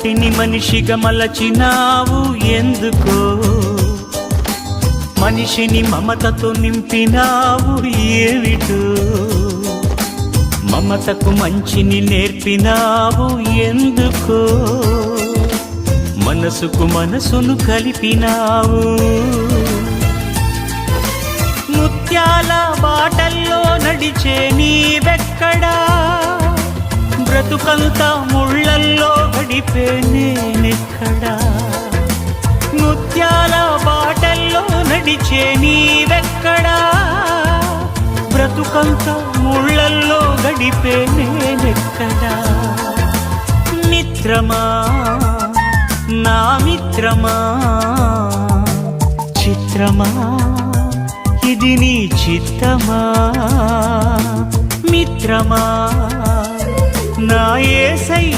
మట్టిని మనిషిగా మలచినావు ఎందుకో, మనిషిని మమతతో నింపినావు ఏమిటో, మమతకు మంచిని నేర్పినావు ఎందుకో, మనసుకు మనసును కలిపినావు. ముత్యాల బాటల్లో నడిచే నీవెక్కడా, బ్రతుకంతా ముళ్ళల్లో గడిపే నేనెక్కడా. ముత్యాల బాటల్లో నడిచే నీవెక్కడా, బ్రతుకంతా ముళ్ళల్లో గడిపే నేనెక్కడా. మిత్రమా నా మిత్రమా, చిత్రమా ఇది నీ చిత్తమా. మిత్రమా నా యేసయ్య